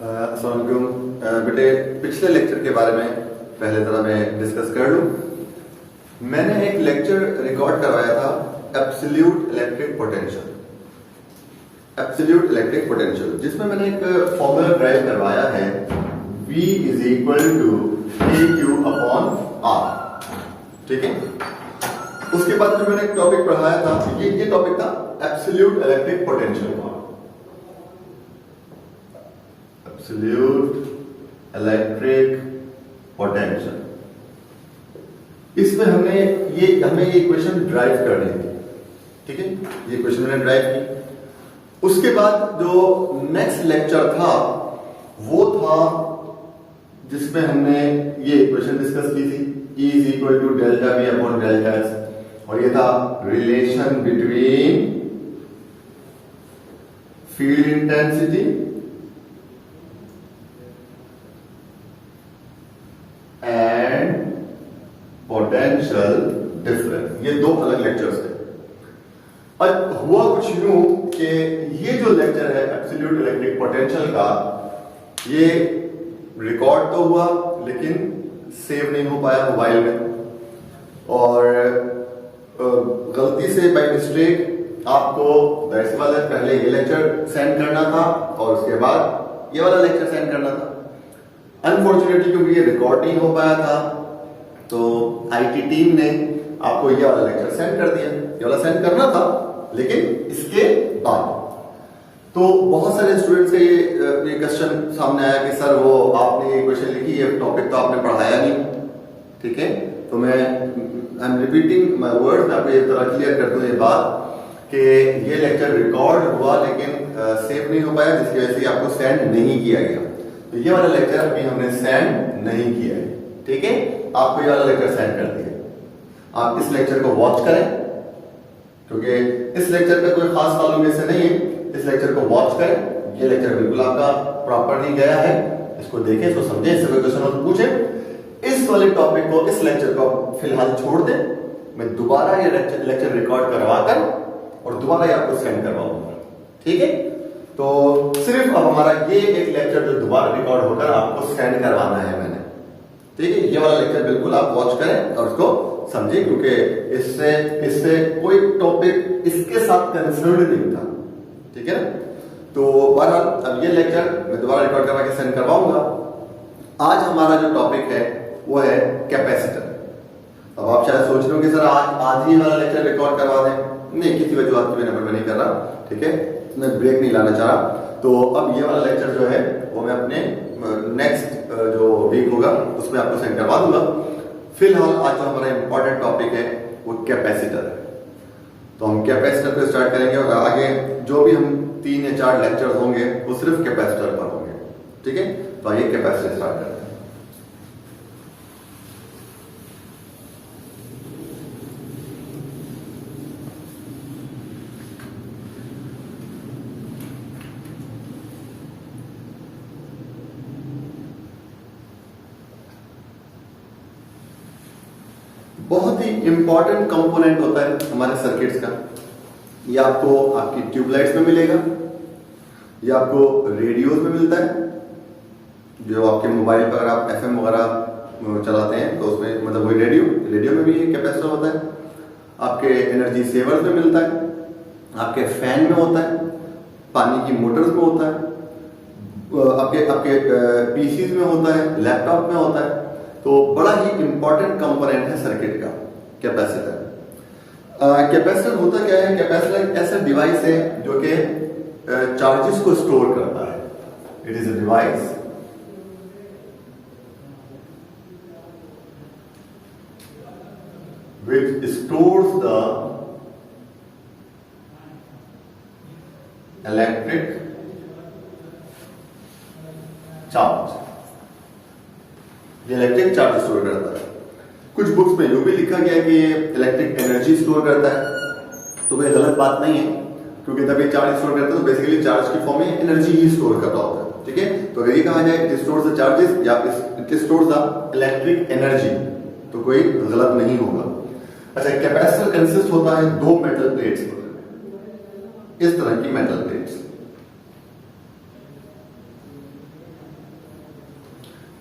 अस्सलाम वालेकुम बेटे, पिछले लेक्चर के बारे में पहले जरा मैं डिस्कस कर लूं। मैंने एक लेक्चर रिकॉर्ड करवाया था एब्सोल्यूट इलेक्ट्रिक पोटेंशियल, जिसमें मैंने एक फॉर्मूला ड्राइव करवाया है V is equal to KQ upon R। ठीक है, उसके बाद जो मैंने एक टॉपिक पढ़ाया था, ये टॉपिक था absolute electric potential. Absolute electric potential, इसमें हमें ये इक्वेशन ड्राइव करनी थी। ठीक है, ये इक्वेशन मैंने ड्राइव की। उसके बाद जो नेक्स्ट लेक्चर था वो था जिसमें हमने ये इक्वेशन डिस्कस की थी, E is equal to delta V upon delta S, और ये था relation between field intensity and potential difference. ये दो अलग लेक्चर्स थे। अब हुआ कुछ यूं कि ये जो लेक्चर है एब्सोल्यूट इलेक्ट्रिक पोटेंशियल का, ये रिकॉर्ड तो हुआ लेकिन सेव नहीं हो पाया मोबाइल में, और गलती से बाय मिस्टेक आपको दैट्स वाला पहले ये लेक्चर सेंड करना था और उसके बाद ये वाला लेक्चर सेंड करना था। अनफॉर्चुनेटली क्योंकि ये रिकॉर्ड नहीं हो पाया था तो आईटी टीम ने आपको ये वाला लेक्चर सेंड कर दिया। ये वाला सेंड करना था लेकिन इसके बाद। तो बहुत सारे स्टूडेंट्स का ये क्वेश्चन सामने आया कि सर वो आपने ये क्वेश्चन लिखी, ये टॉपिक तो आपने पढ़ाया नहीं। ठीक है, तो मैं I am repeating my words, मैं आपको ये तरह क्लियर कर दूं ये बात कि ये लेक्चर रिकॉर्ड हुआ लेकिन सेव नहीं हो पाया, जिसकी वजह से आपको सेंड नहीं किया गया। तो ये वाला लेक्चर अभी हमने सेंड नहीं किया है। ठीक है, आपको ये वाला लेक्चर सेंड कर दिया। आप इस लेक्चर को वॉच करें, क्योंकि इस लेक्चर का कोई खास ताल्लुक इससे नहीं है। इस लेक्चर को वॉच करें, ये लेक्चर बिल्कुल आपका प्रॉपर नहीं गया है। इसको देखें, इसको समझें, इससे कोई क्वेश्चन हो तो पूछें। इस वाले टॉपिक को, इस लेक्चर को फिलहाल छोड़ दें। मैं दोबारा ये लेक्चर रिकॉर्ड करवाकर और दोबारा ये आपको सेंड करवाऊंगा। ठीक है, तो सिर्फ अब हमारा ये एक लेक्चर जो दोबारा रिकॉर्ड होकर आपको सेंड करवाना है मैंने। ठीक है, ये वाला लेक्चर बिल्कुल आप वॉच करें और उसको समझें, क्योंकि इससे कोई टॉपिक इसके साथ कंसर्न नहीं था। ठीक है ना, तो बहरहाल अब ये लेक्चर मैं दोबारा रिकॉर्ड करवा के सेंड करवाऊंगा। आज हमारा जो टॉपिक है वो है कैपेसिटर। अब आप शायद सोच रहे हो कि सर आज ही वाला लेक्चर रिकॉर्ड करवा दें। नहीं, किसी वजह की वजह मैं नहीं कर रहा। ठीक है, मैं ब्रेक नहीं लाना चाह रहा। तो अब ये वाला लेक्चर जो है वो मैं अपने नेक्स्ट जो वीक होगा उसमें आपको सेंड करवा दूंगा। फिलहाल आज जो हमारा इंपॉर्टेंट टॉपिक है वो कैपेसिटर है। तो हम कैपेसिटर पे स्टार्ट करेंगे और आगे जो भी हम 3 या 4 लेक्चर होंगे वो सिर्फ कैपेसिटर पर होंगे। ठीक है, तो आइए कैपेसिटर स्टार्ट करते हैं। बहुत ही इंपॉर्टेंट कंपोनेंट होता है हमारे सर्किट्स का। ये आपको आपकी ट्यूबलाइट्स में मिलेगा, ये आपको रेडियोज में मिलता है, जो आपके मोबाइल पर अगर आप FM वगैरह चलाते हैं तो उसमें मतलब वही रेडियो में भी कैपेसिटर होता है। आपके एनर्जी सेवर्स में मिलता है, आपके फैन में होता है, पानी की मोटर्स में होता है, आपके PCs में होता है, लैपटॉप में होता है। तो बड़ा ही इंपॉर्टेंट कंपोनेंट है सर्किट का कैपेसिटर। कैपेसिटर होता क्या है? कैपेसिटर एक ऐसा डिवाइस है जो कि चार्जेस को स्टोर करता है। It is a device which stores the electric charge। ये इलेक्ट्रिक चार्ज स्टोर करता है। कुछ बुक्स में यूं भी लिखा गया है कि ये इलेक्ट्रिक एनर्जी स्टोर करता है, तो कोई गलत बात नहीं है, क्योंकि जब ये चार्ज स्टोर करता है तो बेसिकली चार्ज की फॉर्म में एनर्जी ही स्टोर कर रहा होता है। ठीक है, तो अगर ये कहा जाए इट स्टोर्स द चार्जेस या it stores the electric energy तो कोई गलत नहीं होगा। अच्छा, कैपेसिटर कंसिस्ट होता है 2 मेटल प्लेट्स पर, इस तरह की metal plates.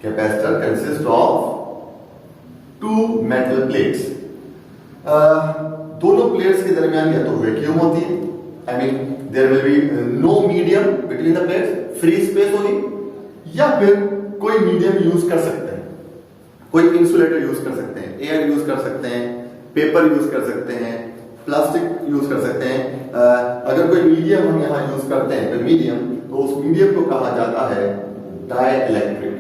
Capacitor consist of two metal plates. दोनों प्लेट्स के दरमियान या तो वैक्यूम होती है, I mean there will be no medium between the plates, free space होगी, या फिर कोई मीडियम यूज कर सकते हैं, कोई इंसुलेटर यूज कर सकते हैं, एयर यूज कर सकते हैं, पेपर यूज कर सकते हैं, प्लास्टिक यूज कर सकते हैं। अगर कोई मीडियम हम यहां यूज करते हैं तो मीडियम, तो उस मीडियम को कहा जाता है डाइइलेक्ट्रिक।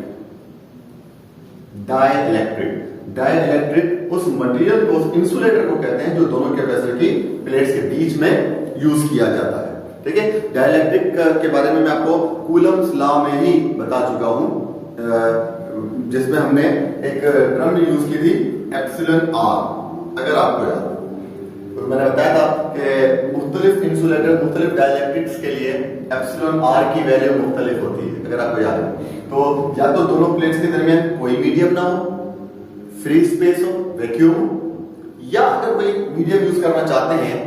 डाइइलेक्ट्रिक डाइइलेक्ट्रिक उस मटेरियल को, उस इंसुलेटर को कहते हैं जो दोनों कैपेसिटर की प्लेट्स के बीच में यूज किया जाता है। ठीक है, डाइइलेक्ट्रिक के बारे में मैं आपको कूलम्स लॉ में ही बता चुका हूं, जिसमें हमने एक टर्म यूज की थी एप्सिलॉन आर। अगर आपको याद, तो मैंने बताया था कि मुख्तलिफ इंसुलेटर, मुख्तलिफ डाइइलेक्ट्रिक्स के लिए एप्सिलॉन आर की वैल्यू मुख्तलिफ होती है, अगर आपको याद है। तो या तो दोनों प्लेट्स के दरमियान कोई मीडियम ना हो, फ्री स्पेस हो, वैक्यूम, या अगर कोई मीडियम यूज करना चाहते हैं,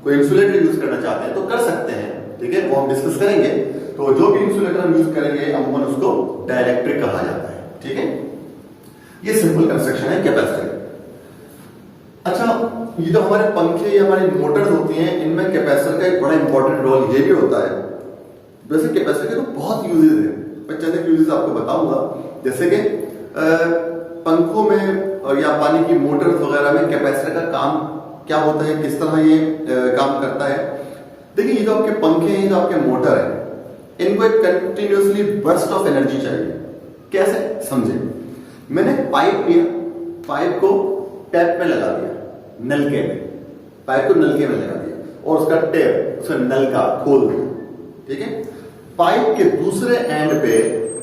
कोई इंसुलेटर यूज करना चाहते हैं तो कर सकते हैं। ठीक है, वो हम डिस्कस करेंगे। तो जो भी इंसुलेटर हम यूज करेंगे अमूमन उसको डाइइलेक्ट्रिक कहा जाता है। ठीक है, ये सिंपल कंस्ट्रक्शन है कैपेसिटर। अच्छा, ये जो हमारे पंखे या हमारी मोटर्स होती हैं, इनमें कैपेसिटर का एक बड़ा इंपॉर्टेंट रोल ये भी होता है। वैसे कैपेसिटर के तो बहुत यूजेस है, मैं चंद एक यूजेस आपको बताऊंगा। जैसे कि पंखों में और या पानी की मोटर्स वगैरह में कैपेसिटर का काम क्या होता है, किस तरह ये काम करता है। देखिए, ये जो आपके पंखे हैं, जो आपके मोटर है, इनको एक कंटिन्यूअसली बर्स्ट ऑफ एनर्जी चाहिए। कैसे, समझे। मैंने पाइप लिया, पाइप को टैप में लगा दिया, नलके में, पाइप को नलके में लगा दिया और उसका टैप, उसका नलका खोल दिया। ठीक है, पाइप के दूसरे एंड पे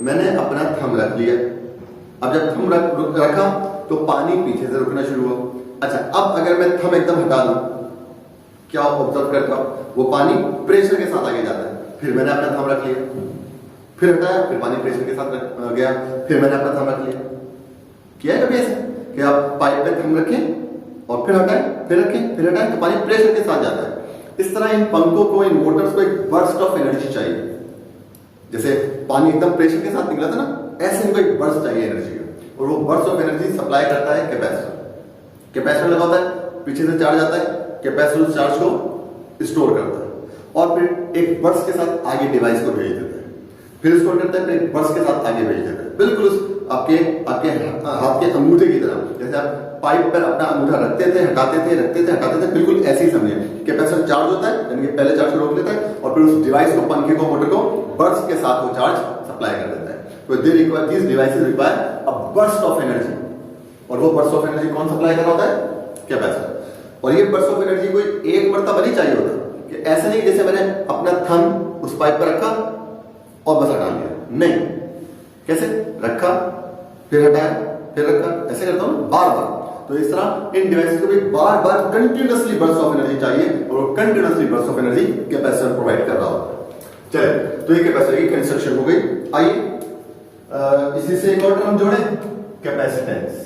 मैंने अपना थंब रख लिया। अब जब थंब रखा तो पानी पीछे से रुकना शुरू हुआ। अच्छा, अब अगर मैं थंब एकदम हटा दूं, क्या ऑब्जर्व करता हूं, वो पानी प्रेशर के साथ आगे जाता है। फिर मैंने अपना थंब रख लिया, फिर हटाया, फिर पानी प्रेशर के साथ गया, फिर मैंने अपना थंब रख लिया। किया है कभी ऐसे कि आप पाइप पे थंब रखें और फिर हटाएं, फिर रखें, फिर हटाएं, तो पानी प्रेशर के साथ जाता है। इस तरह इन पंखों को, इन मोटर्स को एक बर्स्ट ऑफ एनर्जी चाहिए। जैसे पानी एकदम प्रेशर के साथ निकला था ना, ऐसे इनको एक बर्स्ट चाहिए एनर्जी का, और वो बर्स्ट ऑफ एनर्जी सप्लाई करता है कैपेसिटर। कैपेसिटर लगा होता है, पीछे से चार्ज आता है, कैपेसिटर उस चार्ज को स्टोर करता है और फिर एक बर्स्ट के साथ आगे डिवाइस को भेज देता है, फिर स्टोर करता है, फिर एक बर्स्ट के साथ आगे भेज देता है। बिल्कुल उस आपके हाथ के अंगूठे की तरह, जैसे आप पाइप पर अपना अंगूठा रखते थे, हटाते थे, रखते थे, हटाते थे, बिल्कुल ऐसे ही समझिए। कैपेसिटर चार्ज होता है, यानी कि पहले चार्ज को रोक लेता है और फिर उस डिवाइस को, पंखे को, मोटर को बर्स्ट के साथ वो चार्ज सप्लाई कर देता है। तो they require, this devices require a burst of energy, और वो बर्स्ट ऑफ एनर्जी कौन सप्लाई कर रहा होता है? कैपेसिटर। और ये बर्स्ट ऑफ एनर्जी कोई एक मरतबा नहीं चाहिए होता, कि ऐसे नहीं जैसे मैंने अपना थंब उस पाइप पर रखा और बस हटा लिया, नहीं। कैसे रखा, फिर हटाया, फिर रखा, ऐसे करता हूं बार बार। तो इस तरह इन डिवाइसेस को भी बार बार कंटिन्यूअसली बर्स्ट ऑफ एनर्जी चाहिए, और वो continuously burst of energy capacitor provide कर रहा होता है। चलिए, तो ये कैपेसिटर की कंस्ट्रक्शन हो गई। आइए इसी से एक और टर्म जोड़े, कैपेसिटेंस।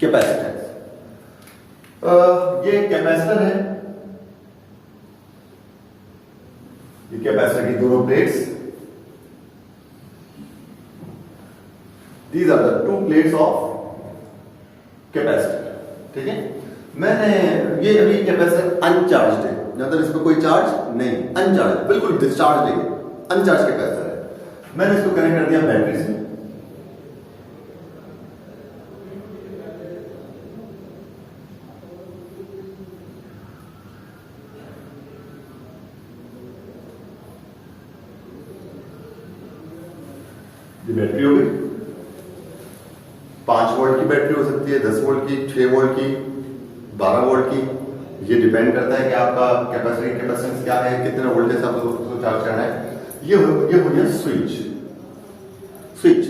कैपेसिटेंस, ये कैपेसिटर है, ये कैपेसिटर की दोनों plates, these are the two plates of capacitor. ठीक है, मैंने ये अभी कैपेसिटर अनचार्ज है, मतलब इसमें कोई चार्ज नहीं, अनचार्ज, बिल्कुल डिस्चार्ज है, अनचार्ज कैपेसिटर है। मैंने इसको कनेक्ट कर दिया बैटरी से। ये बैटरी हो गई, 5 वोल्ट की बैटरी हो सकती है, 10 वोल्ट की, 6 वोल्ट की, 12 वोल्ट की। ये डिपेंड करता है कि आपका कैपेसिटर कैपेसिटेंस क्या है, कितने वोल्टेज से आपको उसको चार्ज करना है। ये हो गया स्विच। स्विच,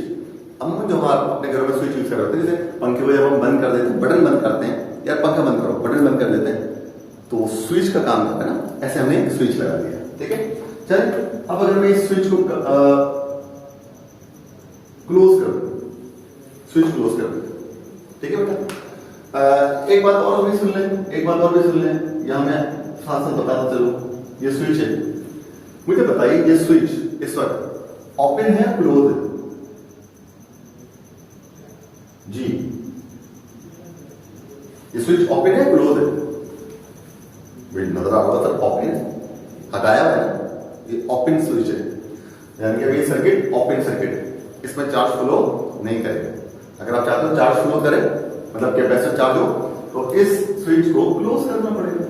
हम जो हम अपने घरों में स्विच यूज कर रहे हैं, जैसे पंखे को जब हम बंद कर देते हैं, बटन बंद करते हैं, यार पंखा बंद करो, बटन बंद कर देते हैं, तो स्विच का काम करता है ना, ऐसे हमने एक स्विच लगा दिया। ठीक है, चल अब अगर मैं इस स्विच को क्लोज कर दो, स्विच क्लोज कर दो। ठीक है बेटा, एक बात और भी सुन लें, एक बात और भी सुन लें, यहां मैं साथ साथ बताता चलूं। ये स्विच है, मुझे बताइए ये स्विच इस वक्त ओपन है क्लोज है? जी, ये स्विच ओपन है क्लोज है? भाई नजर आ रहा था ओपन है, हटाया है ना, ये ओपन स्विच है, यानी कि ये सर्किट ओपन सर्किट है, इसमें चार्ज फ्लो नहीं करेगा। अगर आप चाहते हो चार्ज फ्लो करे, मतलब कैपेसिटर चार्ज हो, तो इस स्विच को क्लोज करना पड़ेगा।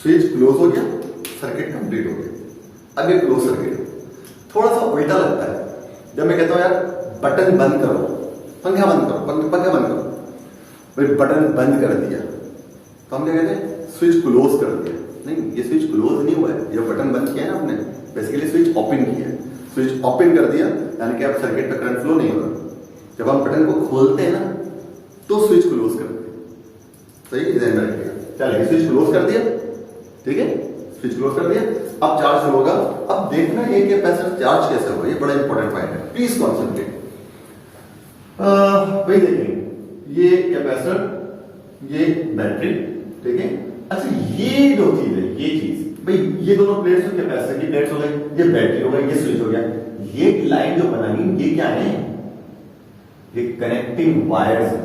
स्विच क्लोज हो गया, सर्किट कंप्लीट हो गया। अब ये क्लोज सर्किट है, थोड़ा सा उल्टा लगता है जब मैं कहता हूं यार बटन बंद करो, पंखा बंद करो, पंखा बंद करो, भाई बटन बंद कर दिया तो हम क्या कहते हैं? स्विच क्लोज कर दिया। नहीं, ये स्विच क्लोज नहीं हुआ है, ये बटन बंद किया है ना आपने, बेसिकली स्विच ओपन किया है। स्विच ओपन कर दिया यानी कि आप सर्किट पे करंट फ्लो नहीं हो रहा। जब हम बटन को खोलते हैं ना तो स्विच क्लोज कर दिया। सही, ध्यान में रखिएगा। चलिए स्विच क्लोज कर दिया, ठीक है, स्विच क्लोज कर दिया। अब चार्ज होगा। अब देखना ये कैपेसिटर चार्ज कैसे होगा, ये बड़ा इंपॉर्टेंट पॉइंट है, प्लीज कॉन्सेंट्रेट। वही देखिए, ये कैपेसिटर, ये बैटरी, ठीक है। अच्छा, ये जो चीज है, ये चीज भाई, ये दोनों प्लेट्स और कैपेसिटर की प्लेट्स हो गई, ये बैटरी हो गई, ये स्विच हो गया। ये लाइन जो बनानी, ये क्या है? ये कनेक्टिंग वायर्स है।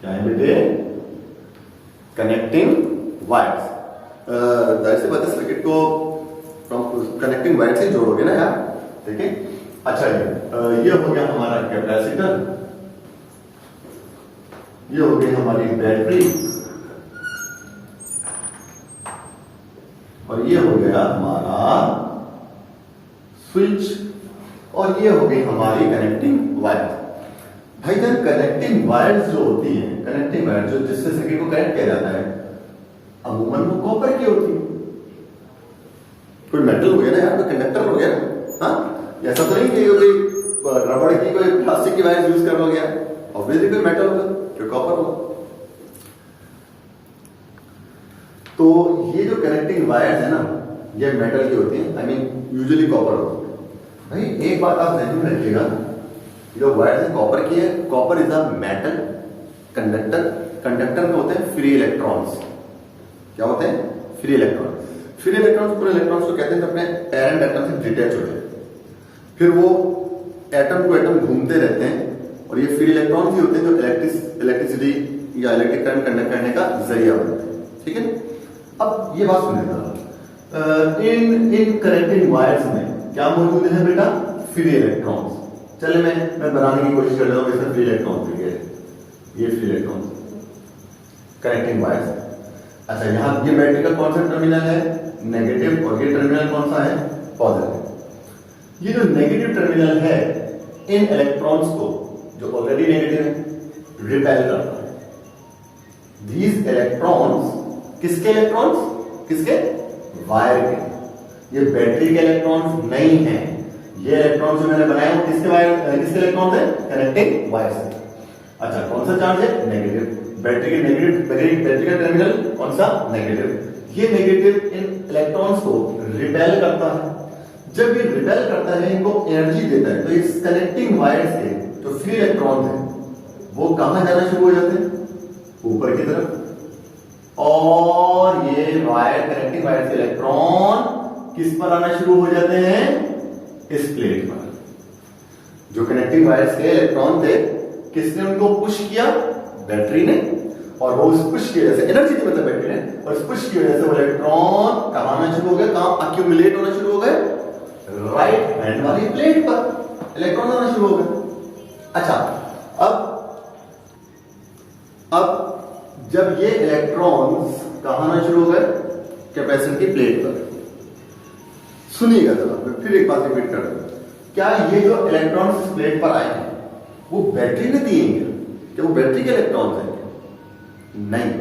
क्या है बेटे? Connecting wires. जाहिर सी बात है, सर्किट को कनेक्टिंग वायर से जोड़ोगे ना यार, ठीक है। अच्छा, ये हो गया हमारा कैपेसिटर, ये हो गई हमारी बैटरी, और ये हो गया हमारा स्विच, और ये हो गई हमारी कनेक्टिंग वायर। भाई जब कनेक्टिंग वायर्स जो होती है, कनेक्टिंग वायर जो जिससे सर्किट को कनेक्ट किया जाता है, अमूमन वो कॉपर की होती है। कोई मेटल हो गया ना यार, कोई कंडक्टर हो गया ना, हाँ, ऐसा तो नहीं कि कोई रबड़ की, कोई प्लास्टिक की वायर यूज कर लो गया, ऑब्वियसली कोई मेटल होगा, कोई कॉपर होगा। तो ये जो कनेक्टिंग वायर्स है ना, ये मेटल की होती है, आई मीन यूजुअली कॉपर होती है। भाई एक बात आप ध्यान में रखिएगा, जो वायर्स है कॉपर की है, copper is a metal conductor. Conductor में होते हैं फ्री इलेक्ट्रॉन्स। क्या होते हैं? Free electron. फ्री इलेक्ट्रॉन्स पूरे इलेक्ट्रॉन्स को कहते हैं अपने पेरेंट एटम से डिटैच हो जाए, फिर वो एटम टू एटम घूमते रहते हैं, और ये फ्री इलेक्ट्रॉन्स ही होते हैं जो इलेक्ट्रिसिटी या इलेक्ट्रिक करंट कंडक्ट करने का जरिया बनते हैं, ठीक है। अब ये बात सुनिएगा, इन कनेक्टिंग वायर्स में क्या मौजूद है बेटा? Free electrons. चले मैं बनाने की कोशिश कर रहा हूं, इसमें फ्री इलेक्ट्रॉन्स दिए, ये फ्री इलेक्ट्रॉन्स कनेक्टिंग वायर्स। अच्छा, यहां ये बैटरी का कौन सा टर्मिनल है? नेगेटिव, और ये टर्मिनल कौन सा है? पॉजिटिव। ये जो नेगेटिव टर्मिनल है, इन इलेक्ट्रॉन्स को जो ऑलरेडी नेगेटिव है, रिपेल करता है। दीज इलेक्ट्रॉन्स, किसके इलेक्ट्रॉन्स? किसके? वायर के। ये बैटरी के इलेक्ट्रॉन्स नहीं है, ये इलेक्ट्रॉन्स जो मैंने बनाए वो किसके वायर, किसके इलेक्ट्रॉन्स है? कनेक्टिंग वायर से। अच्छा, कौन सा चार्ज है? नेगेटिव। बैटरी के नेगेटिव, बैटरी का टर्मिनल कौन सा? नेगेटिव। ये नेगेटिव इन इलेक्ट्रॉन्स को रिपेल करता है। जब ये रिपेल करता है, इनको एनर्जी देता है, तो इस कनेक्टिंग वायर्स के जो फ्री इलेक्ट्रॉन्स हैं वो कहां जाना शुरू हो जाते हैं? ऊपर की तरफ। और ये वायर, कनेक्टिंग वायर के इलेक्ट्रॉन किस पर आना शुरू हो जाते हैं? इस प्लेट पर। जो कनेक्टिंग वायर्स के इलेक्ट्रॉन थे, किसने उनको पुश किया? बैटरी ने। और वो उस पुश की वजह से, एनर्जी थी मतलब बैटरी ने, और उस पुश की वजह से वो इलेक्ट्रॉन कहां आना शुरू हो गए? कहां अक्यूमुलेट होना शुरू हो गए? राइट हैंड वाली प्लेट पर इलेक्ट्रॉन आना शुरू हो गए। अच्छा, अब जब ये इलेक्ट्रॉन्स कहां आना शुरू हो गए? कैपेसिटर की प्लेट पर। सुनिएगा जरा, मैं फिर एक बात रिपीट कर रहा हूं। क्या ये जो इलेक्ट्रॉन्स इस प्लेट पर आए हैं वो बैटरी ने दिए हैं? क्या वो बैटरी के इलेक्ट्रॉन्स हैं? नहीं,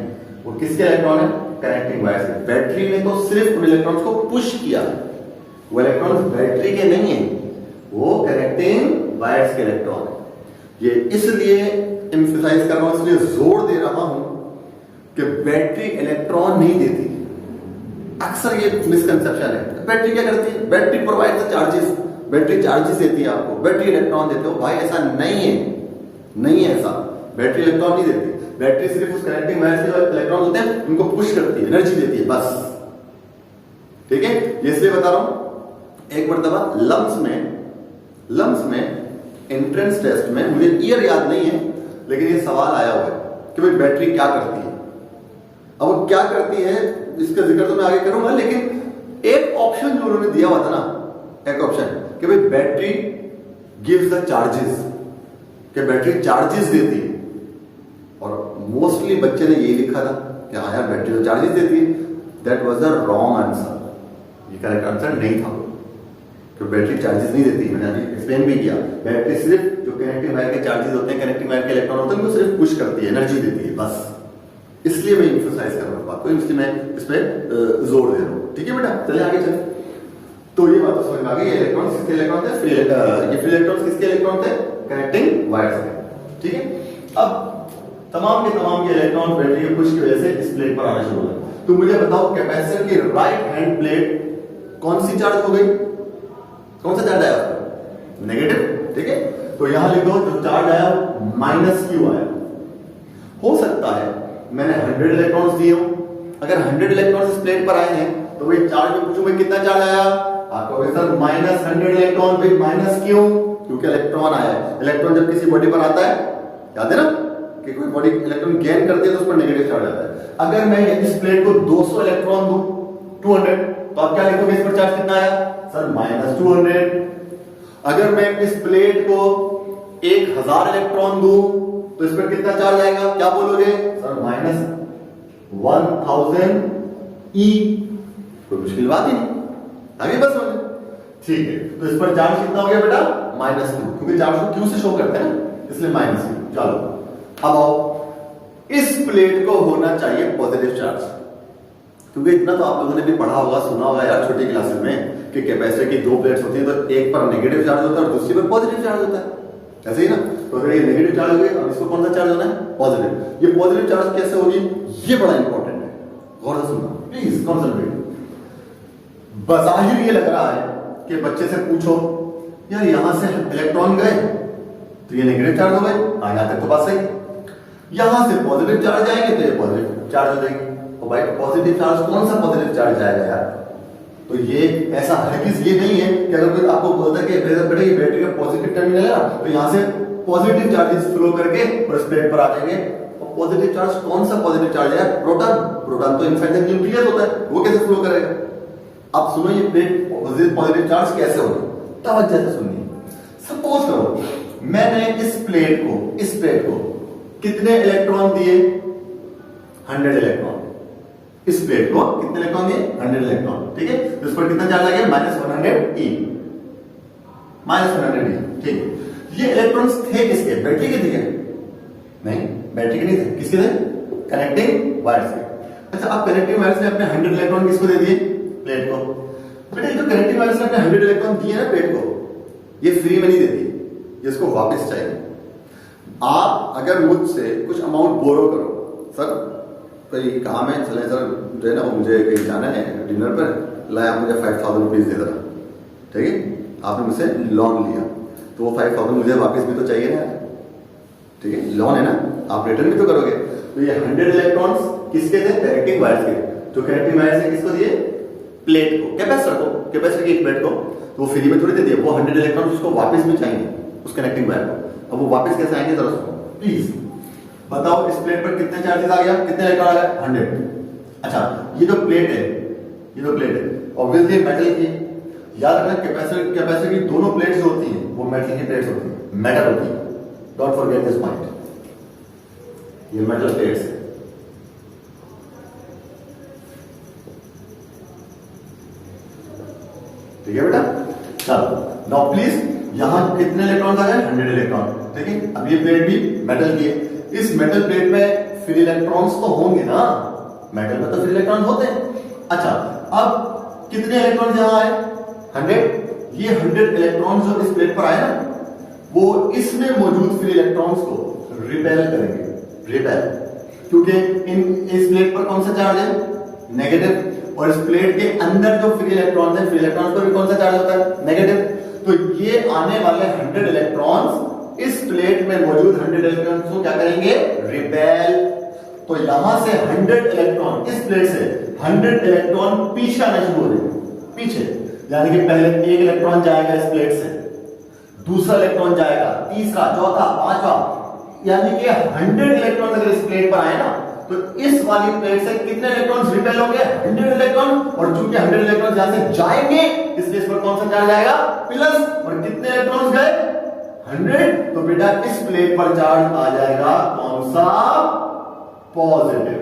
वो किसके इलेक्ट्रॉन है? कनेक्टिंग वायर से। बैटरी ने तो सिर्फ उन इलेक्ट्रॉन्स को पुश किया, वो इलेक्ट्रॉन्स बैटरी के नहीं है, वो कनेक्टिंग वायर्स के इलेक्ट्रॉन है। ये इसलिए एम्फसाइज कर रहा हूं, इसलिए जोर दे रहा हूं कि बैटरी इलेक्ट्रॉन नहीं देती। अक्सर ये मिसकंसेप्शन है। बैटरी क्या करती है? Battery provide the charges, battery charges देती है आपको, बैटरी इलेक्ट्रॉन देते हो। भाई ऐसा नहीं है, नहीं है ऐसा। बैटरी इलेक्ट्रॉन नहीं देती, बैटरी सिर्फ उस कनेक्टिंग वायर से जो इलेक्ट्रॉन होते हैं उनको पुश करती है, एनर्जी देती है बस। ठीक है, ये इसलिए बता रहा हूं। एक मरतबा लम्स में एंट्रेंस टेस्ट में, मुझे ईयर याद नहीं है लेकिन ये सवाल आया हुआ है कि भाई बैटरी क्या करती है। अब वो क्या करती है इसका जिक्र तो मैं आगे करूंगा, लेकिन एक ऑप्शन जो उन्होंने दिया हुआ था ना, एक ऑप्शन कि भाई बैटरी गिव्स द चार्जेस, कि बैटरी चार्जेस देती है। और मोस्टली बच्चे ने यही लिखा था कि हाँ यार बैटरी तो चार्जेस देती है। That was the wrong answer, ये करेक्ट आंसर नहीं था, कि बैटरी चार्जेस नहीं देती। मैंने अभी एक्सप्लेन भी किया, बैटरी सिर्फ जो कनेक्टिंग वायर के चार्जेस होते हैं, कनेक्टिंग वायर के इलेक्ट्रॉन होते हैं, उनको सिर्फ पुश करती है, एनर्जी देती है बस। इसलिए मैं इंफोसाइज कर रहा हूं बात को, इसलिए मैं इस पर जोर दे रहा हूं। ठीक है बेटा, चलिए आगे चले। तो ये बात तो समझ में आ गई, इलेक्ट्रॉन किसके इलेक्ट्रॉन थे, फ्री इलेक्ट्रॉन किसके इलेक्ट्रॉन थे, कनेक्टिंग वायर से। ठीक है, अब तमाम के इलेक्ट्रॉन बैटरी के पुश की वजह से इस प्लेट पर आना शुरू हुआ। तो मुझे बताओ कैपेसिटर की राइट हैंड प्लेट कौन सी चार्ज हो गई, कौन सा चार्ज आया, नेगेटिव। ठीक है, तो यहां लिख दो जो चार्ज आया -Q आया। हो सकता है मैंने 100 इलेक्ट्रॉन्स दिए हो, अगर 100 इलेक्ट्रॉन्स इस प्लेट पर आए हैं तो वही चार्ज में पूछूं मैं कितना चार्ज आया, आप कहोगे सर -100 इलेक्ट्रॉन विद -Q, क्योंकि इलेक्ट्रॉन आया है। इलेक्ट्रॉन जब किसी बॉडी पर आता है, याद है ना कि कोई बॉडी इलेक्ट्रॉन गेन करती है तो उस पर नेगेटिव चार्ज आता है। अगर मैं इस प्लेट को 200 इलेक्ट्रॉन दूं, 200, तो आप क्या लिखोगे, इस पर चार्ज कितना आया सर -200। अगर मैं इस प्लेट को 1000 इलेक्ट्रॉन दूं तो इस पर कितना चार्ज आएगा, क्या बोलोगे सर -1000 E। कोई मुश्किल बात ही नहीं, आगे बस हो गया। ठीक है, तो इस पर चार्ज कितना हो गया बेटा -2, क्योंकि चार्ज को Q से शो करते हैं ना, इसलिए -Q। चलो अब आओ, इस प्लेट को होना चाहिए पॉजिटिव चार्ज, क्योंकि इतना तो आप लोगों ने भी पढ़ा होगा, सुना होगा यार छोटी क्लासेस में कि कैपेसिटर की 2 प्लेट्स होती हैं, तो एक पर नेगेटिव चार्ज होता है और दूसरी पर पॉजिटिव चार्ज होता है, ऐसे ही ना। तो अगर ये नेगेटिव चार्ज हो गई, अब इसको कौन सा चार्ज होना है, पॉजिटिव। ये पॉजिटिव चार्ज कैसे होगी, ये बड़ा इंपॉर्टेंट है, गौर से सुनना प्लीज, कॉन्सेंट्रेट। बज़ाहिर ये लग रहा है कि बच्चे से पूछो यार यहां से इलेक्ट्रॉन गए तो ये नेगेटिव चार्ज हो गए, यहां तक तो बात सही। यहां से पॉजिटिव चार्ज जाएंगे तो ये पॉजिटिव चार्ज हो जाएगी। तो भाई पॉजिटिव चार्ज, कौन सा पॉजिटिव चार्ज जाएगा यार, तो ये ऐसा हरगिज ये नहीं है कि अगर कोई आपको बोलता है कि बेटा ये बैटरी का पॉजिटिव टर्मिनल है ना, तो यहां से पॉजिटिव चार्जेस फ्लो करके और इस प्लेट पर आ जाएंगे। और पॉजिटिव चार्ज, कौन सा पॉजिटिव चार्ज है, प्रोटॉन तो इनसाइड द न्यूक्लियस होता है, वो कैसे फ्लो करेगा। अब सुनो ये प्लेट पॉजिटिव चार्ज कैसे होगा, तवज्जो से सुनिए। सपोज करो मैंने इस प्लेट को कितने इलेक्ट्रॉन दिए, 100 इलेक्ट्रॉन। इस प्लेट को कितने इलेक्ट्रॉन दिए, 100 इलेक्ट्रॉन। ठीक है, तो इस पर कितना चार्ज आ गया, -100 E, -100 E। ठीक है, ये इलेक्ट्रॉन्स थे किसके, बैटरी के थे क्या, नहीं बैटरी के नहीं थे, किसके थे, कनेक्टिंग वायर्स के। अच्छा, अब कनेक्टिंग वायर्स ने अपने 100 इलेक्ट्रॉन किसको दे दिए, प्लेट को। बेटा ये जो कनेक्टिंग वायर्स ने अपने 100 इलेक्ट्रॉन दिए ना प्लेट को, ये फ्री में नहीं देती, इसको वापस चाहिए। आप अगर मुझसे कुछ अमाउंट बोरो करो, सर कोई काम है, चले सर जो है ना वो मुझे कहीं जाना है डिनर पर, लाए आप मुझे 5000 रुपीज दे देना, ठीक है, आपने मुझसे लोन लिया तो वो 5000 मुझे वापस भी तो चाहिए ना, ठीक है, लोन है ना, आप रिटर्न भी तो करोगे। तो ये 100 इलेक्ट्रॉन्स किसके थे, कनेक्टिंग वायर्स के। तो कनेक्टिंग वायर्स ने किसको दिए, प्लेट को, कैपेसिटर की एक प्लेट को, तो वो फ्री में थोड़ी दे दिए, वो 100 इलेक्ट्रॉन उसको वापस भी चाहिए उस कनेक्टिंग वायर को। अब वो वापस कैसे आएंगे जरा सुनो प्लीज, बताओ इस प्लेट पर कितने चार्जेस आ गया, कितने इलेक्ट्रॉन आ गया, 100। अच्छा ये जो प्लेट है ऑब्वियसली मेटल की, याद रखना कैपेसिटर की दोनों प्लेट्स जो होती हैं वो मेटल की प्लेट्स होती है, मेटल होती है, डोंट फॉरगेट दिस पॉइंट, ये मेटल प्लेट्स है। ठीक है बेटा, चलो नाउ प्लीज यहां कितने इलेक्ट्रॉन आ गए, 100 इलेक्ट्रॉन। ठीक है, अब ये प्लेट भी मेटल की है, इस मेटल प्लेट में फ्री इलेक्ट्रॉन्स तो होंगे ना, मेटल में तो फ्री इलेक्ट्रॉन होते हैं। अच्छा अब कितने इलेक्ट्रॉन यहां आए, 100। ये 100 इलेक्ट्रॉन जो इस प्लेट पर आए ना, वो इसमें मौजूद फ्री इलेक्ट्रॉन्स को रिपेल करेंगे, क्योंकि इस प्लेट पर कौन सा चार्ज है, नेगेटिव, और इस प्लेट के अंदर जो फ्री इलेक्ट्रॉन्स है, फ्री इलेक्ट्रॉन्स पर भी कौन सा चार्ज होता है, नेगेटिव। तो ये आने वाले 100 इलेक्ट्रॉन्स इस प्लेट में मौजूद 100 इलेक्ट्रॉन को क्या करेंगे, रिपेल। तो यहां से 100 इलेक्ट्रॉन, इस प्लेट से 100 इलेक्ट्रॉन पीछे आना शुरू हो जाएंगे, पीछे, यानी कि पहले एक इलेक्ट्रॉन जाएगा इस प्लेट से, दूसरा इलेक्ट्रॉन जाएगा, तीसरा, चौथा, पांचवा, यानी कि 100 इलेक्ट्रॉन अगर इस प्लेट पर आए ना, तो इस वाली प्लेट से कितने इलेक्ट्रॉन्स रिपेल होंगे, 100 इलेक्ट्रॉन। और चूंकि 100 इलेक्ट्रॉन यहां से जाएंगे, इसलिए इस पर कौन सा चार्ज आएगा, प्लस। और कितने इलेक्ट्रॉन्स गए, 100, तो बेटा इस प्लेट पर चार्ज आ जाएगा कौन सा, पॉजिटिव।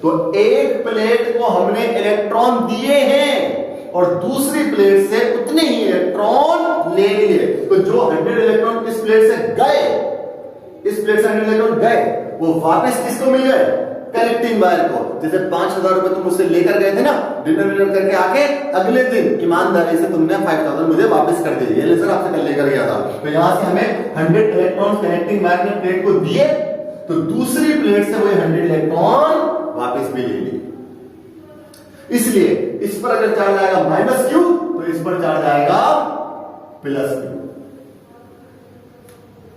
तो एक प्लेट को हमने इलेक्ट्रॉन दिए हैं और दूसरी प्लेट से उतने ही इलेक्ट्रॉन ले लिए। तो जो 100 इलेक्ट्रॉन इस प्लेट से गए, इस प्लेट से 100 इलेक्ट्रॉन गए, वो वापस किसको मिल गए, कनेक्टिंग वायर को। जैसे 5000 रुपए तुम मुझसे लेकर गए थे ना, डिनर विनर करके आके अगले दिन ईमानदारी से तुमने 5000 मुझे वापस कर दिए, ये सर आपसे कल लेकर गया था। तो यहां से हमें 100 इलेक्ट्रॉन कनेक्टिंग वायर ने प्लेट को दिए, तो दूसरी प्लेट से वही 100 इलेक्ट्रॉन वापस भी ले लिए। इसलिए इस पर अगर चार्ज आएगा -q, तो इस पर चार्ज आएगा +q।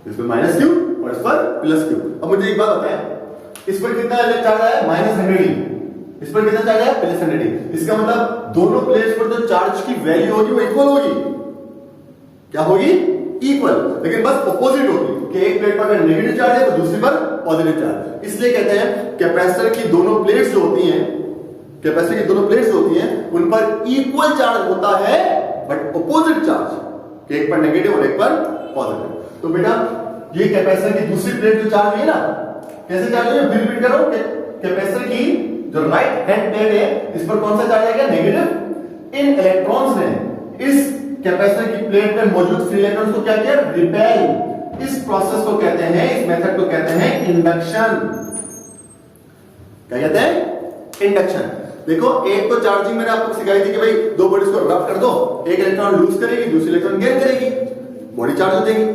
इस पर -q और इस पर +q। अब मुझे एक बात बताएं, इस पर कितना चार्ज आया, -100e, इस पर कितना चार्ज आया, +100e। इसका मतलब दोनों प्लेट्स पर जो चार्ज की वैल्यू होगी वो इक्वल होगी, क्या होगी, इक्वल, लेकिन बस ऑपोजिट होगी कि एक प्लेट पर अगर नेगेटिव चार्ज है तो दूसरी पर पॉजिटिव चार्ज। इसलिए कहते हैं कैपेसिटर की दोनों प्लेट्स जो होती हैं, कैपेसिटर की दोनों प्लेट्स होती हैं, उन पर इक्वल चार्ज होता है बट ऑपोजिट चार्ज, एक पर नेगेटिव और एक पर पॉजिटिव। तो बेटा ये कैपेसिटर की दूसरी प्लेट जो चार्ज हुई है ना, कैसे चार्ज हुई है, फिर रिपीट करो, कैपेसिटर की जो राइट हैंड प्लेट है, इस पर कौन सा चार्ज आएगा, नेगेटिव। इन इलेक्ट्रॉन्स ने इस कैपेसिटर की प्लेट में मौजूद फ्री इलेक्ट्रॉन्स को क्या किया, रिपेल। इस प्रोसेस को कहते हैं, इस मेथड को कहते हैं इंडक्शन। क्या कहते हैं, इंडक्शन। देखो एक तो चार्जिंग मैंने आपको सिखाई थी कि भाई दो बॉडीज को रब कर दो, एक इलेक्ट्रॉन लूज करेगी, दूसरी इलेक्ट्रॉन गेन करेगी, बॉडी चार्ज हो जाएगी।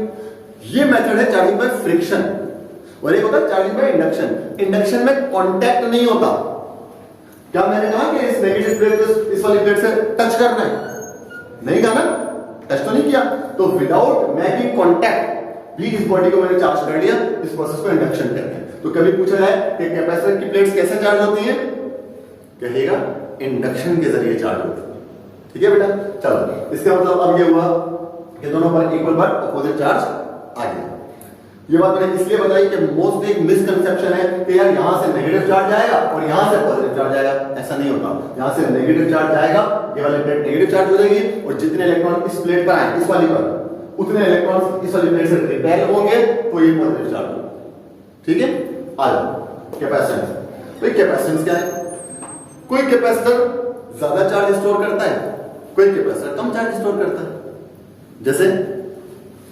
ये मेथड है चार्जिंग बाय फ्रिक्शन, और एक होता है चार्जिंग बाय इंडक्शन। इंडक्शन में कांटेक्ट नहीं होता। क्या मैंने कहा कि इस नेगेटिव प्लेट को इस वाली प्लेट से टच करना है, नहीं कहा ना, टच तो नहीं किया। तो विदाउट मेकिंग कांटेक्ट भी इस बॉडी को मैंने चार्ज कर लिया, इस प्रोसेस को इंडक्शन कहते हैं। तो कभी पूछा जाए कि कैपेसिटर की प्लेट्स कैसे चार्ज होती हैं, कहेगा इंडक्शन के जरिए चार्ज होती है। ठीक है बेटा, चलो इसका मतलब अब ये हुआ कि दोनों पर इक्वल पर अपोजिट चार्ज आ गया। ये बात मैंने इसलिए बताई कि मोस्ट एक मिसकंसेप्शन है कि यार यहां से नेगेटिव चार्ज आएगा और यहां से पॉजिटिव चार्ज आएगा, ऐसा नहीं होता। यहां से नेगेटिव चार्ज आएगा, ये वाली प्लेट नेगेटिव चार्ज हो जाएगी, और जितने इलेक्ट्रॉन इस प्लेट पर आए, इस वाली पर, उतने इलेक्ट्रॉन इस वाली प्लेट से रिपेल होंगे, तो ये पॉजिटिव चार्ज होगा। ठीक है, आ जाओ कैपेसिटेंस। तो कैपेसिटेंस क्या है, कोई कैपेसिटर ज्यादा चार्ज स्टोर करता है, कोई कैपेसिटर कम चार्ज स्टोर करता है। जैसे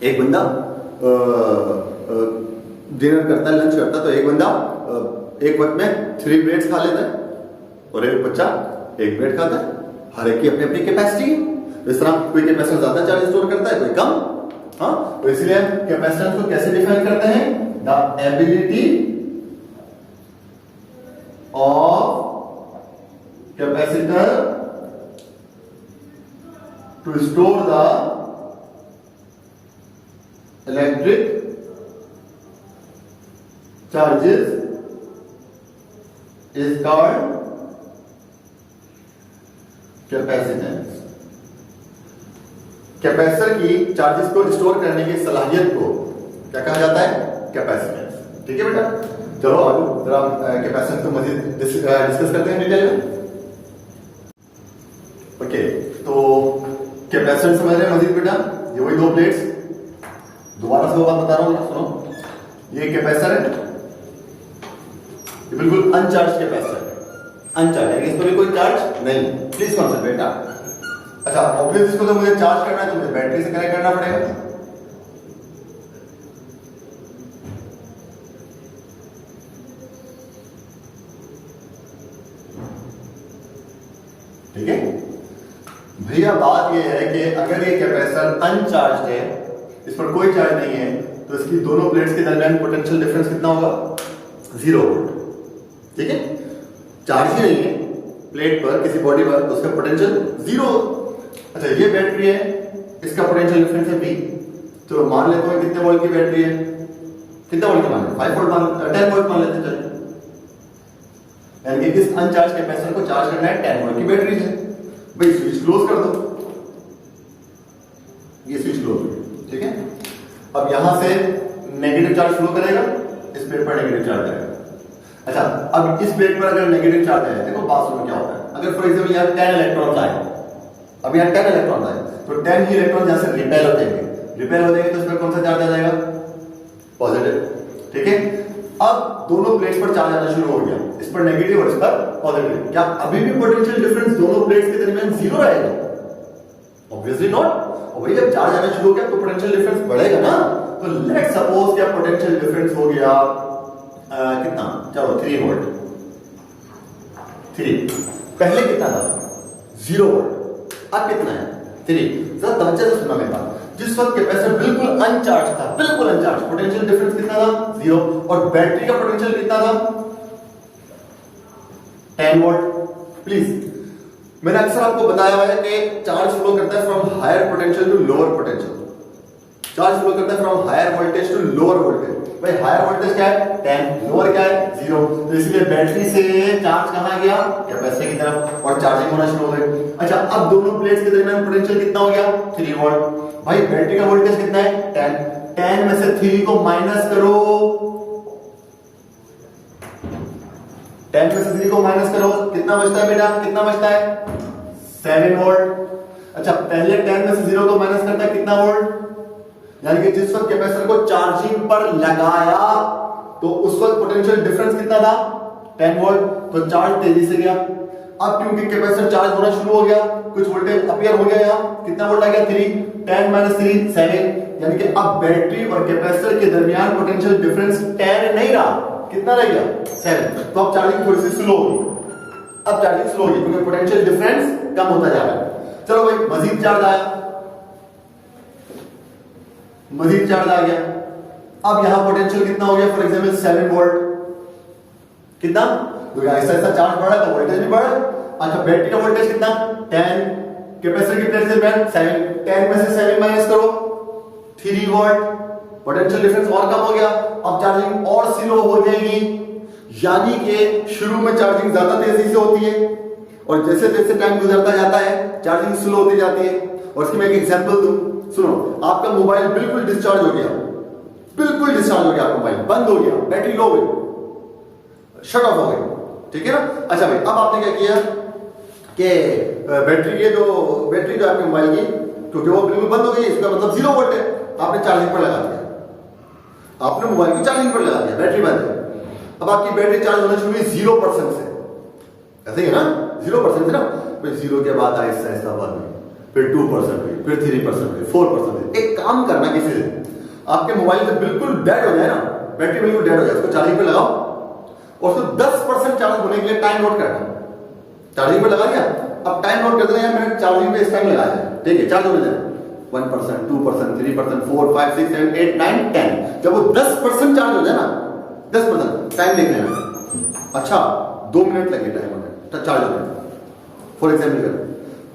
एक बंदा डिनर करता है, लंच करता है, तो एक बंदा एक वक्त में 3 प्लेट्स खा लेता है और एक बच्चा 1 प्लेट खाता है। हर एक की अपनी अपनी कैपेसिटी है। इस तरह कोई कैपेसिटर ज्यादा चार्ज स्टोर करता है, कोई कम। हाँ, तो इसलिए हम कैपेसिटेंस को कैसे डिफाइन करते हैं, the ability of capacitor to store the electric charges is called capacitance। Capacitor की चार्जेस को स्टोर करने की सलाहियत को क्या कहा जाता है, कैपेसिटेंस। ठीक है बेटा, चलो अब जरा कैपेसिटेंस को मजीद डिस्कस करते हैं डिटेल में। ओके, तो कैपेसिटेंस समझ रहे हैं मजीद बेटा, ये वही 2 प्लेट्स। दोबारा से वो बात बता रहा हूं, सुनो। ये कैपेसिटर है, ये बिल्कुल अनचार्ज कैपेसिटर है, अनचार्ज है, इसमें कोई चार्ज नहीं। Please concentrate. अच्छा, ऑब्वियस इसको तो मुझे चार्ज करना है, तो मुझे बैटरी से कनेक्ट करना पड़ेगा। ठीक है भैया, बात ये है कि अगर ये कैपेसिटर अनचार्ज है, इस पर कोई चार्ज नहीं है, तो इसकी दोनों प्लेट्स के दरमियान पोटेंशियल डिफरेंस कितना होगा, 0 वोल्ट। ठीक है, चार्ज ही नहीं है प्लेट पर, किसी बॉडी पर, तो उसका पोटेंशियल 0। अच्छा, ये बैटरी है, इसका पोटेंशियल डिफरेंस है V। तो मान लेते हैं कितने वोल्ट की बैटरी है, कितने वोल्ट की मान लेते 5 वोल्ट मान 10 वोल्ट मान लेते चलिए, यानी कि इस अनचार्ज कैपेसिटर को चार्ज करना है 10 वोल्ट की बैटरी से। भाई स्विच क्लोज कर दो, ये स्विच क्लोज, ठीक है। अब यहां से नेगेटिव चार्ज फ्लो करेगा, इस प्लेट पर नेगेटिव चार्ज आएगा। अच्छा, अब इस प्लेट पर अगर नेगेटिव चार्ज है, देखो बात सुनो क्या होता है। अगर फॉर एग्जांपल यहाँ 10 इलेक्ट्रॉन आए, अब यहाँ 10 इलेक्ट्रॉन आए, तो 10 ही इलेक्ट्रॉन जहां से रिपेल होते हैं, रिपेल होते हैं तो इसमें कौन सा चार्ज आ जाएगा, पॉजिटिव, ठीक है। अब दोनों प्लेट्स पर चार्ज आना शुरू हो गया, इस पर नेगेटिव और इस पर पॉजिटिव। क्या अभी भी पोटेंशियल डिफरेंस दोनों प्लेट्स के दरमियान जीरो रहेगा? Obviously not. और भाई जब चार्ज आना शुरू हो गया तो पोटेंशियल डिफरेंस बढ़ेगा ना। तो लेट्स सपोज क्या पोटेंशियल डिफरेंस हो गया कितना, चलो 3 वोल्ट। 3 पहले कितना था, 0 वोल्ट, अब कितना है 3। जरा तवज्जो से सुनना मेरी बात। जिस वक्त कैपेसिटर बिल्कुल अनचार्ज था, बिल्कुल अनचार्ज, पोटेंशियल डिफरेंस कितना था, 0, और बैटरी का पोटेंशियल कितना था, 10 वोल्ट। प्लीज, मैंने अक्सर आपको बताया हुआ है कि चार्ज फ्लो करता है from higher potential to lower potential. Charge flow करता है from higher voltage to lower voltage. भाई हायर वोल्टेज क्या है 10, लोअर क्या है 0। तो इसलिए बैटरी से चार्ज कहां गया, कैपेसिटर की तरफ, और चार्जिंग होना शुरू हो गई। अच्छा, अब दोनों प्लेट्स के दरमियान पोटेंशियल कितना हो गया, 3 वोल्ट। भाई बैटरी का वोल्टेज कितना है 10, 10 में से 3 को माइनस करो, 10 में से 3 को माइनस करो, कितना बचता है बेटा, कितना बचता है 7 वोल्ट। अच्छा, पहले 10 में से 0 को माइनस करता है कितना वोल्ट, यानी कि जिस वक्त कैपेसिटर को चार्जिंग पर लगाया तो उस वक्त पोटेंशियल डिफरेंस कितना था 10 वोल्ट। तो चार्ज तेजी से गया। अब क्योंकि कैपेसिटर चार्ज होना शुरू हो गया, कुछ वोल्टेज अपीयर हो गया, यहां कितना वोल्ट आ गया 3, 10 माइनस 3 7, यानी कि अब बैटरी और कैपेसिटर के दरमियान पोटेंशियल डिफरेंस 10 नहीं रहा, कितना रह गया 7। तो अब चार्जिंग थोड़ी सी स्लो होगी, अब चार्जिंग स्लो होगी क्योंकि पोटेंशियल डिफरेंस कम होता जा रहा है। चलो भाई मजीद चार्ज आया, मजीद चार्ज आ गया। अब यहां पोटेंशियल कितना हो गया, फॉर एग्जांपल 7 वोल्ट, कितना, तो ऐसा ऐसा चार्ज बढ़ा तो वोल्टेज भी बढ़ा। अच्छा, बैटरी का वोल्टेज कितना 10, कैपेसिटर की प्लेट से 7, 10 में से 7 माइनस करो 3 वोल्ट, पोटेंशियल डिफरेंस और कम हो गया। अब चार्जिंग और स्लो हो जाएगी, यानी कि शुरू में चार्जिंग ज्यादा तेजी से होती है और जैसे जैसे टाइम गुजरता जाता है चार्जिंग स्लो होती जाती है। और इसकी मैं एक एग्जांपल दूं, सुनो, आपका मोबाइल बिल्कुल डिस्चार्ज हो गया, बिल्कुल डिस्चार्ज हो गया, आपका मोबाइल बंद हो गया, बैटरी लो हो गई, शट ऑफ हो गई, ठीक है ना। अच्छा भाई, अब आपने क्या किया कि बैटरी जो आपके मोबाइल की, क्योंकि वो बिल्कुल बंद हो गई, इसका मतलब 0 वोल्ट है, आपने चार्जिंग पर लगा दिया, आपने मोबाइल को चार्जिंग पर लगा दिया, बैटरी बंद है। अब आपकी बैटरी चार्ज होना शुरू हुई 0% से, ऐसे ही है ना, 0% से ना, फिर 0 के बाद आहिस्ता आहिस्ता बढ़ गई, फिर 2% हुई, फिर 3% हुई, 4% हुई। एक काम करना, किसी से आपके मोबाइल से बिल्कुल डेड हो जाए ना, बैटरी बिल्कुल डेड हो जाए, उसको चार्जिंग पे लगाओ और उसको 10% चार्ज होने के लिए टाइम नोट करना। चार्जिंग पे लगा दिया, अब टाइम नोट कर देना, मिनट चार्जिंग पे इस टाइम लगाया जाए, ठीक है, चार्ज होने देना 1%, 2%, 3%, 4, 5, 6, 7, 8, 9, 10। जब वो 10% चार्ज हो जाए ना, 10% टाइम देख लेना। अच्छा, 2 मिनट लगे टाइम होने चार्ज होने, फॉर एग्जाम्पल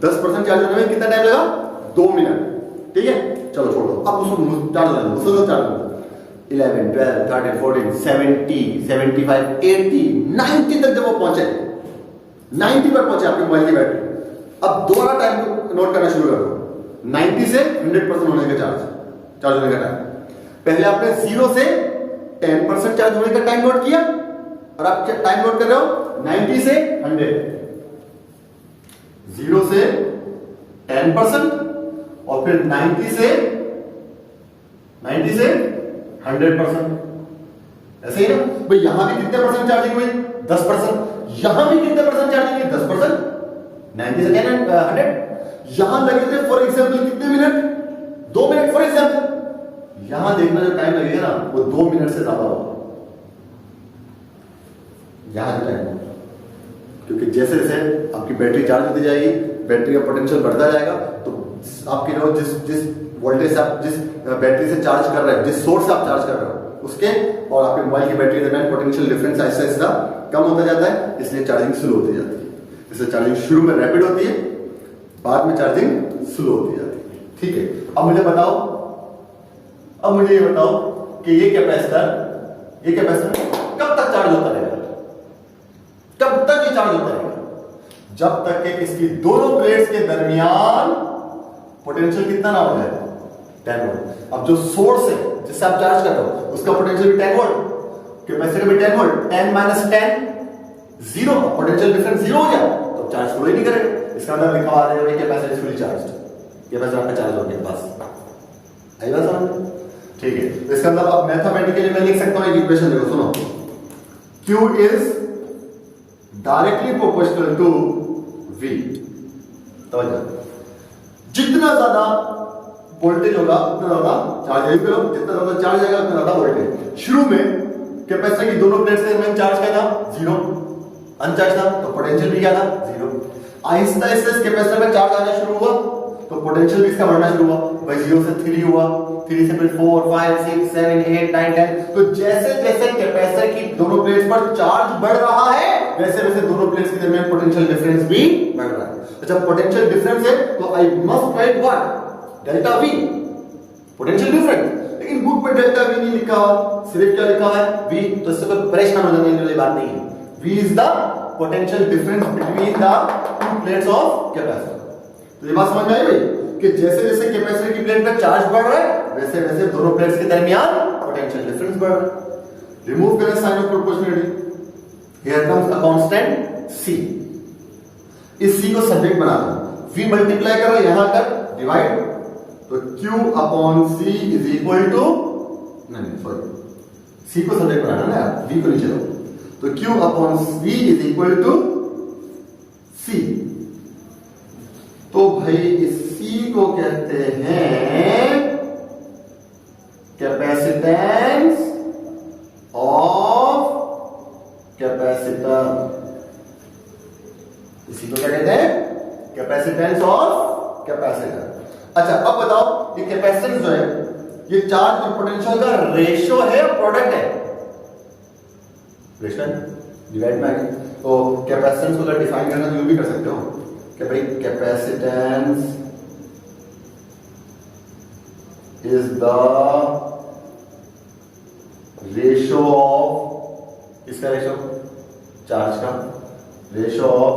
10% चार्ज होने में कितना टाइम लगा, 2 मिनट, ठीक है। चलो छोड़ो, अब उसको चार्ज होने दो, उसको चार्ज होने दो, 11, 12, 13, 14, 70, 75, 80, 90 तक जब वो पहुंचे, 90 पर पहुंचे आपके मोबाइल की बैटरी, अब दोबारा टाइम को नोट करना शुरू करो, 90 से 100% होने का चार्ज होने का टाइम। पहले आपने 0 से 10% चार्ज होने का टाइम नोट किया और आप टाइम नोट कर रहे हो 90 से 100, 0 से 10% और फिर 90 से 100%, ऐसे ही ना भाई। यहां भी कितने परसेंट चार्जिंग हुई, 10%, यहां भी कितने परसेंट चार्जिंग हुई, 10%, 90 से 100। यहां लगे थे फॉर एग्जाम्पल कितने मिनट, 2 मिनट फॉर एग्जाम्पल। यहां देखना जो टाइम लगेगा ना वो 2 मिनट से ज्यादा होगा यहां जो टाइम, क्योंकि जैसे जैसे आपकी बैटरी चार्ज होती जाएगी, बैटरी का पोटेंशियल बढ़ता जाएगा, तो आपकी जो जिस वोल्टेज से आप जिस बैटरी से चार्ज कर रहे हो, जिस सोर्स से आप चार्ज कर रहे हो, उसके और आपके मोबाइल की बैटरी के दरमियान पोटेंशियल डिफरेंस आहिस्ता आहिस्ता कम होता जाता है, इसलिए चार्जिंग स्लो होती जाती है। इसलिए चार्जिंग शुरू में रैपिड होती है, बाद में चार्जिंग स्लो होती जाती है, ठीक है। अब मुझे बताओ अब मुझे ये बताओ कि ये कैपेसिटर कब तक चार्ज होता रहेगा? कब तक ये चार्ज होता रहेगा? जब तक कि इसकी दोनों प्लेट्स के दरमियान पोटेंशियल कितना ना हो जाए, 10 वोल्ट। अब जो सोर्स है जिससे आप चार्ज कर रहे हो उसका पोटेंशियल भी 10 वोल्ट, कैपेसिटर भी 10 वोल्ट, 10 माइनस 10 0, पोटेंशियल डिफरेंस 0 हो गया तो चार्ज फ्लो ही नहीं करेगा। इसका मतलब लिखा हुआ है capacitor is fully charge, capacitor आपका चार्ज हो गया बस। आई बात समझ? ठीक है, तो इसका मतलब अब मैथमेटिकली मैं लिख सकता हूं एक इक्वेशन, देखो सुनो, Q is directly proportional to V। तो जितना ज्यादा वोल्टेज होगा उतना ज्यादा चार्ज आएगा, जितना ज्यादा चार्ज आएगा उतना ज्यादा वोल्टेज। शुरू में कैपेसिटर की दोनों प्लेट्स के में चार्ज क्या था? 0, अनचार्ज था तो पोटेंशियल भी क्या था? 0। आहिस्ता आहिस्ता कैपेसिटर में चार्ज आना शुरू हुआ तो पोटेंशियल भी इसका बढ़ना शुरू हुआ, भाई 0 से 3 हुआ, 3 से फिर 4, 5, 6, 7, 8, 9, 10। तो जैसे जैसे कैपेसिटर की दोनों प्लेट्स पर चार्ज बढ़ रहा है वैसे वैसे दोनों प्लेट्स के दरमियान पोटेंशियल डिफरेंस भी बढ़ रहा है। तो जब पोटेंशियल डिफरेंस है तो I must write what? Delta V, potential difference. लेकिन बुक में डेल्टा V नहीं लिखा हुआ, सिर्फ क्या लिखा है? V। तो इससे कोई परेशान हो जाने वाली बात नहीं है। V is the potential difference between the two plates of capacitor. तो ये बात समझ में आई भाई कि जैसे जैसे कैपेसिटर की प्लेट में चार्ज बढ़ रहा है वैसे वैसे दोनों प्लेट्स के दरमियान पोटेंशियल डिफरेंस बढ़ रहा है। रिमूव करें sign of proportionality, here comes a constant C। इस C को सब्जेक्ट बना दो, V मल्टीप्लाई करो यहां तक डिवाइड, तो Q upon C is equal to, नहीं सॉरी, C को सब्जेक्ट बनाना ना, V को नीचे लो, तो Q upon V is equal to C। तो भाई इस C को कहते हैं कैपेसिटेंस ऑफ कैपेसिटर। इसी को क्या कहते हैं? Capacitance of capacitor. अच्छा अब बताओ ये कैपेसिटेंस जो है ये चार्ज और पोटेंशियल का रेशियो है, प्रोडक्ट है? रेशियो डिवाइड में आएगी। तो कैपेसिटेंस को अगर डिफाइन करना तो भी कर सकते हो कि भाई capacitance is the ratio of, इसका रेशियो चार्ज का, ratio of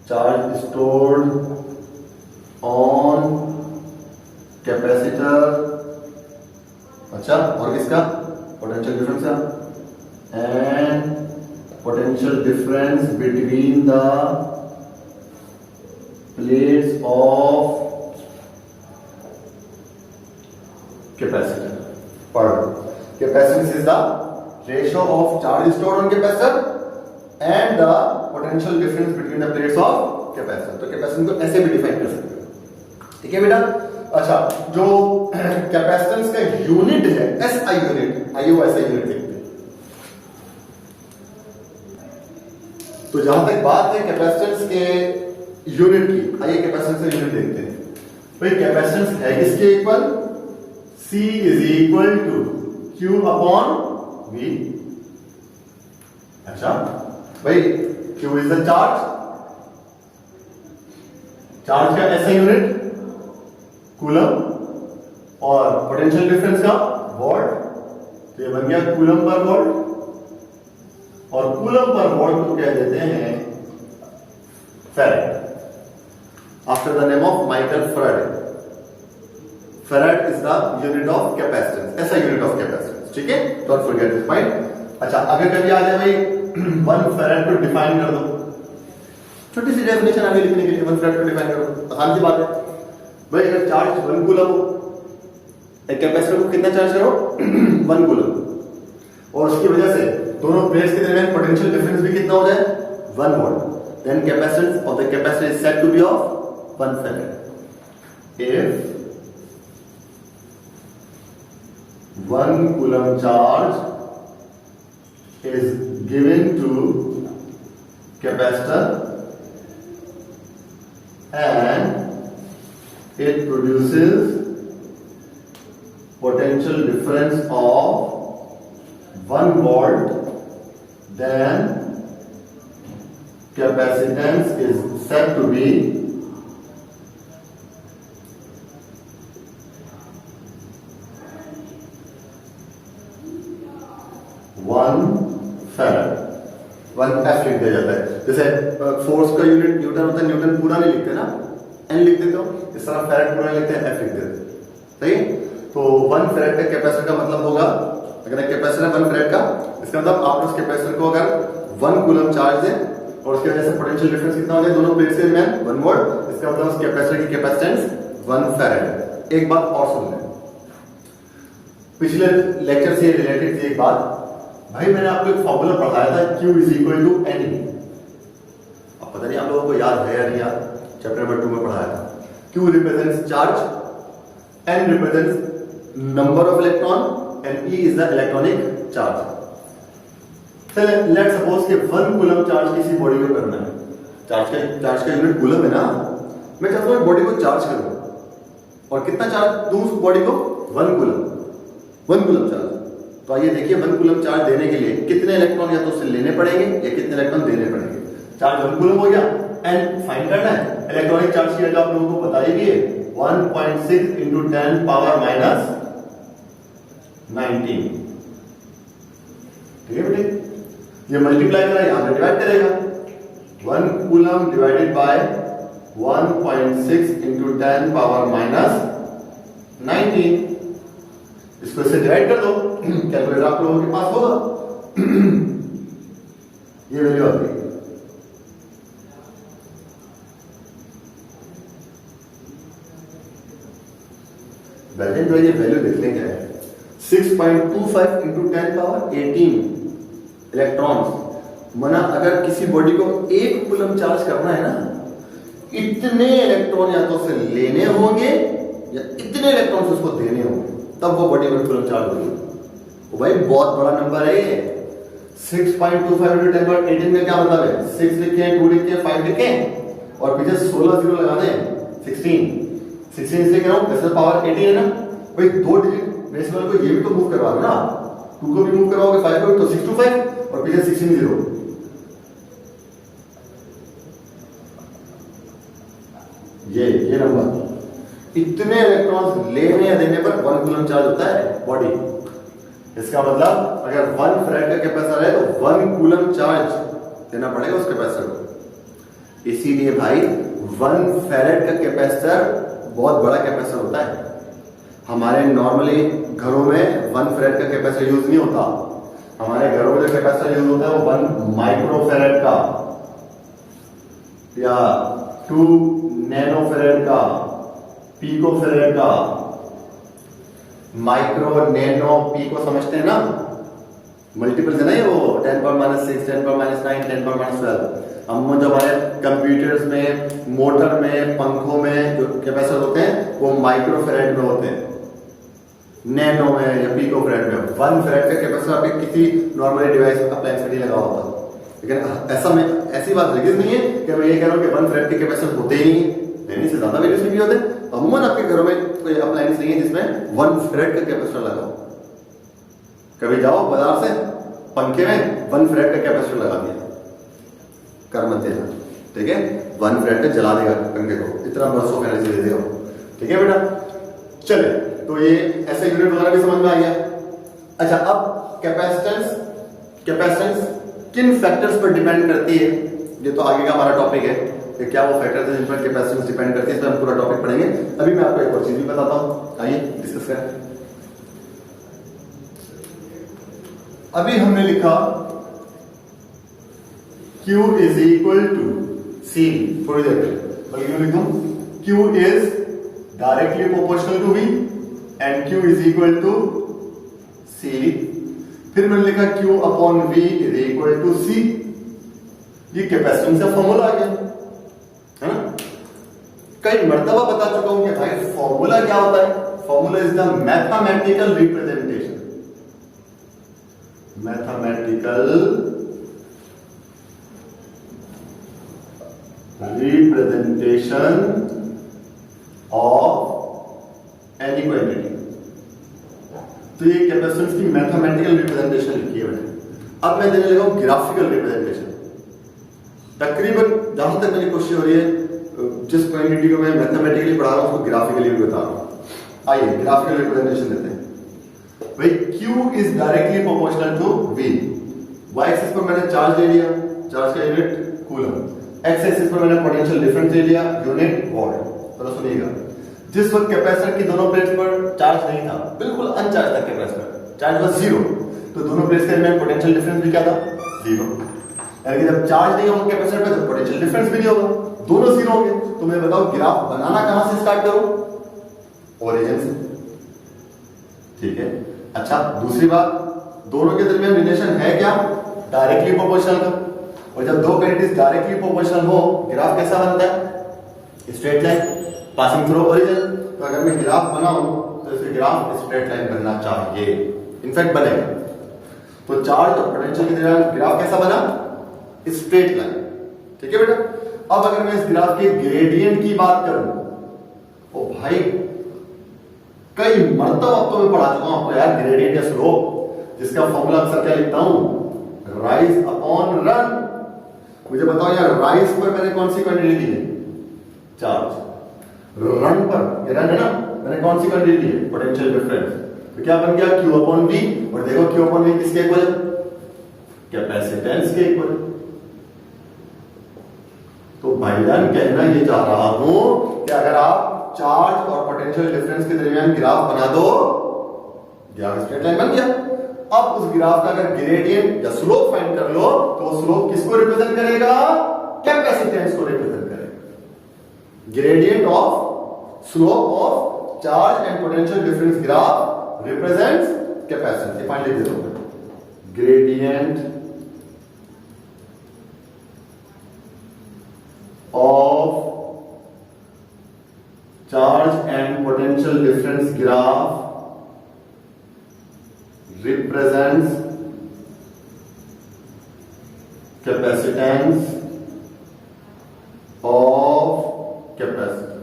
charge stored on capacitor. अच्छा और किसका? पोटेंशियल डिफरेंस का, and potential difference between the plates of capacitor. पढ़ो, capacitance is the ratio of charge stored on capacitor and the potential difference between the plates of capacitor. तो capacitance को ऐसे भी define कर सकते हो, ठीक है बेटा। अच्छा जो कैपेसिटेंस का यूनिट है SI यूनिट, आइए वो SI यूनिट देखते हैं। तो जहां तक बात है कैपेसिटेंस के यूनिट की, आइए कैपेसिटेंस का यूनिट देखते हैं। भाई कैपेसिटेंस है किसके equal? C is equal to Q upon V। अच्छा भाई Q is the charge, charge का SI यूनिट कूलम और पोटेंशियल डिफरेंस का वॉल्ट, तो ये बन गया कूलम पर वॉल्ट। और कूलम पर वॉल्ट को कह देते हैं farad, after the name of Michael Faraday. Farad is the unit of capacitance, ऐसा यूनिट ऑफ कैपेसिटेंस, ठीक है, डोंट फॉरगेट दिस पॉइंट। अच्छा अगर कभी आ जाए भाई 1 फैराड को डिफाइन कर दो, छोटी सी डेफिनेशन आगे लिखने के लिए 1 फैराड को डिफाइन करो, आसान सी बात है भाई। अगर चार्ज 1 कूलम हो, एक कैपेसिटर को कितना चार्ज करो? 1 कूलम, और उसकी वजह से दोनों प्लेट्स के दरमियान पोटेंशियल डिफरेंस भी कितना हो जाए? 1 volt. Then capacitance of the capacitor is said to be of 1 farad. If 1 coulomb charge is given to capacitor and it produces potential difference of 1 volt, then capacitance is said to be 1F लिख दिया जाता है। जैसे force का unit Newton होता है, Newton पूरा नहीं लिखते ना, N लिख देते हो, इस तरह फैरेड पूरा लिखते हैं, F लिख देते हैं। सही है? तो 1 फैरेड का कैपेसिटर का मतलब होगा, अगर एक कैपेसिटर है 1 फैरेड का, इसका मतलब आपने उस कैपेसिटर को अगर 1 कूलम चार्ज दें और उसकी वजह से पोटेंशियल डिफरेंस कितना हो जाए दोनों प्लेट से में 1 वोल्ट, इसका मतलब उस कैपेसिटर की कैपेसिटेंस 1 फैरेड। एक बात और सुन लें, पिछले लेक्चर से रिलेटेड थी एक बात, भाई मैंने आपको एक फॉर्मूला पढ़ाया था Q is equal to N। अब पता नहीं आप लोगों को याद है या नहीं याद, चैप्टर नंबर 2 में पढ़ाया था। Q represents charge, N represents number of electron and E is the electronic charge. चलिए लेट्स सपोज कि 1 कूलम चार्ज किसी बॉडी को करना है, चार्ज का यूनिट कूलम है ना, मैं चाहता हूं बॉडी को चार्ज करूं और कितना चार्ज दूं उस बॉडी को 1 कूलम चार्ज। तो आइए देखिए 1 कूलम चार्ज देने के लिए कितने इलेक्ट्रॉन या तो उससे लेने पड़ेंगे या कितने इलेक्ट्रॉन देने पड़ेंगे। चार्ज 1 कूलम हो गया, एंड फाइंड करना है इलेक्ट्रॉनिक चार्ज की वैल्यू आप लोगों को बताई भी है 1.6 into 10 power minus 19। ठीक है बेटे, ये मल्टीप्लाई करा यहां पे डिवाइड करेगा 1 coulomb divided by 1.6 into 10 power minus 19। इसको इससे डिवाइड कर दो, कैलकुलेटर आप लोगों के पास होगा। ये वैल्यू आ गई, वैल्यू जो ये वैल्यू लिख लेंगे 6.25 into 10 power 18 इलेक्ट्रॉन्स। मना अगर किसी बॉडी को 1 कूलम चार्ज करना है ना, इतने इलेक्ट्रॉन या तो उसे लेने होंगे या इतने इलेक्ट्रॉन्स उसको देने होंगे, तब वो बॉडी 1 कूलम चार्ज होगी। वो भाई बहुत बड़ा नंबर है ये। 6.25 into 10 power 18 में क्या मतलब है, 6 लिखे, 2 लिखे, 5 लिखे और पीछे 16 जीरो लगा दें, 16 इसलिए कह रहा हूं डेसिमल पावर 18 है ना भाई, 2 डिजिट डेसिमल को ये भी तो मूव करवा दो ना, 2 को भी मूव करवाओगे 5 को, तो 6 to 5 और पीछे 16 जीरो। ये नंबर, इतने इलेक्ट्रॉन्स लेने या देने पर 1 कूलम चार्ज होता है बॉडी। इसका मतलब अगर 1 फैरेड का कैपेसिटर है तो 1 कूलम चार्ज देना पड़ेगा उस कैपेसिटर को। इसीलिए भाई 1 फैरेड का कैपेसिटर बहुत बड़ा कैपेसिटर होता है। हमारे नॉर्मली घरों में 1 फैरेड का कैपेसिटर यूज नहीं होता, हमारे घरों में जो कैपेसिटर यूज होता है वो 1 माइक्रो फैरेड का या 2 नैनो फैरेड का, पीको फैरेड का। माइक्रो, नैनो, पीको समझते हैं ना, मल्टीपल्स है ना ये, वो 10 power minus 6, 10 power minus 9, 10 power minus 12। हम जो हमारे कंप्यूटर्स में, मोटर में, पंखों में जो कैपेसिटर होते हैं वो माइक्रो फैरेड में होते हैं, नैनो में या पीको फैरेड में। 1 फैरेड का कैपेसिटर आपके किसी नॉर्मल डिवाइस अप्लायंस में नहीं लगा होता। लेकिन ऐसी बात रिगिज नहीं है कि मैं ये कह रहा हूं कि 1 फैरेड के कैपेसिटर होते ही नहीं, लेने से ज्यादा वैल्यूज भी होते हैं। अमूमन आपके घरों में कोई अप्लायंस नहीं है जिसमें 1 फैरेड का कैपेसिटर लगा हो। कभी जाओ बाजार से, पंखे में 1 फैरेड का कैपेसिटर लगा दिया, कर मत देना, ठीक है। 1 फैरेड का जला देगा पंखे को, इतना बरसों का एनर्जी दे देगा, ठीक है बेटा। चले, तो ये ऐसे यूनिट वगैरह भी समझ में आ गया। अच्छा, अब कैपेसिटेंस किन फैक्टर्स पर डिपेंड करती है, ये तो आगे का हमारा टॉपिक है कि क्या वो फैक्टर्स हैं जिन पर कैपेसिटेंस डिपेंड करती है, इस पर हम पूरा टॉपिक पढ़ेंगे। अभी मैं आपको एक और चीज भी बताता हूं, आइए डिस्कस करें। अभी हमने लिखा Q is equal to C, थोड़ी देर बल्कि मैं लिखूं Q is directly proportional to V and Q is equal to C। फिर मैंने लिखा Q upon V is equal to C। ये कैपेसिटेंस का फॉर्मूला आ गया है ना। कई मर्तबा बता चुका हूं कि भाई फॉर्मूला क्या होता है। Formula is the mathematical representation, mathematical representation of any quantity. तो ये कैपेसिटेंस की मैथमेटिकल रिप्रेजेंटेशन लिखी है मैंने। अब मैं देने लगा हूं ग्राफिकल रिप्रेजेंटेशन। तकरीबन जहां तक मेरी कोशिश हो रही है जिस क्वांटिटी को मैं मैथमेटिकली पढ़ा रहा हूं उसको ग्राफिकली भी बता रहा हूं। आइए ग्राफिकल रिप्रेजेंटेशन देते हैं। भाई Q is directly proportional to V। Y axis पर मैंने चार्ज ले लिया, चार्ज का यूनिट कूलम, एक्स एक्सिस पर मैंने पोटेंशियल डिफरेंस ले लिया, यूनिट वोल्ट। तो सुनिएगा, जिस वक्त कैपेसिटर की दोनों प्लेट्स पर चार्ज नहीं था, बिल्कुल अनचार्ज था कैपेसिटर, चार्ज वाज जीरो, तो दोनों प्लेट्स के दरमियान पोटेंशियल डिफरेंस भी क्या था? जीरो। यानी कि जब चार्ज नहीं होगा कैपेसिटर पे तो पोटेंशियल डिफरेंस भी नहीं होगा, दोनों जीरो होंगे। तो मैं बताओ ग्राफ बनाना कहां से स्टार्ट करूं? ओरिजिन से, ठीक है। अच्छा, दूसरी बात, दोनों के दरमियान रिलेशन है क्या? डायरेक्टली प्रोपोर्शनल का। और जब दो क्वांटिटीज डायरेक्टली प्रोपोर्शनल हो, ग्राफ कैसा बनता है? Straight line passing through origin. तो अगर मैं ग्राफ बनाऊं तो इसे ग्राफ स्ट्रेट लाइन बनना चाहिए, इनफैक्ट बनेगा। तो चार्ज और पोटेंशियल के दरमियान ग्राफ कैसा बना? स्ट्रेट लाइन, ठीक है बेटा। अब अगर मैं इस ग्राफ के ग्रेडियंट की बात करूं, ओ भाई कई मरतबा अब तो मैं पढ़ा चुका हूं आपको यार, ग्रेडियंट या स्लोप, जिसका फॉर्मूला अक्सर क्या लिखता हूं? Rise upon run. मुझे बताओ यार, राइज पर मैंने कौन सी क्वांटिटी दी है? चार्ज। रन पर, ये रन है ना, मैंने कौन सी क्वांटिटी दी है? Potential difference. तो क्या बन गया? Q upon V। और देखो Q अपॉन V किसके इक्वल है? कैपेसिटेंस के इक्वल। तो भाईजान कहना ये चाह रहा हूं कि अगर आप चार्ज और पोटेंशियल डिफरेंस के दरमियान ग्राफ बना दो, ग्राफ स्ट्रेट लाइन बन गया। अब उस ग्राफ का अगर ग्रेडियंट या स्लोप फाइंड कर लो, तो वो स्लोप किसको रिप्रेजेंट करेगा? कैपेसिटेंस को रिप्रेजेंट करेगा। Gradient of slope of charge and potential difference graph represents capacitance. Find लिख देता हूं, gradient of charge and potential difference graph represents capacitance of capacitor।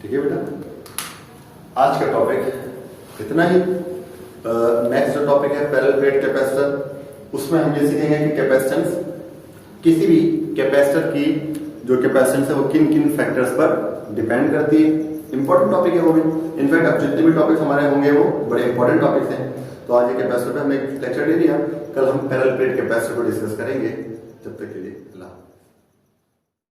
ठीक है बेटा, आज का टॉपिक इतना ही। नेक्स्ट जो टॉपिक है पैरेलल प्लेट कैपेसिटर, उसमें हम ये सीखेंगे कि कैपेसिटेंस, किसी भी कैपेसिटर की जो कैपेसिटेंस है वो किन किन फैक्टर्स पर डिपेंड करती है। इंपॉर्टेंट टॉपिक है वो भी, इनफैक्ट अब जितने भी टॉपिक्स हमारे होंगे वो बड़े इंपॉर्टेंट टॉपिक्स हैं। तो आज ये कैपेसिटर पे हमने एक लेक्चर ले लिया, कल हम पैरेलल प्लेट कैपेसिटर को डिस्कस करेंगे। जब तक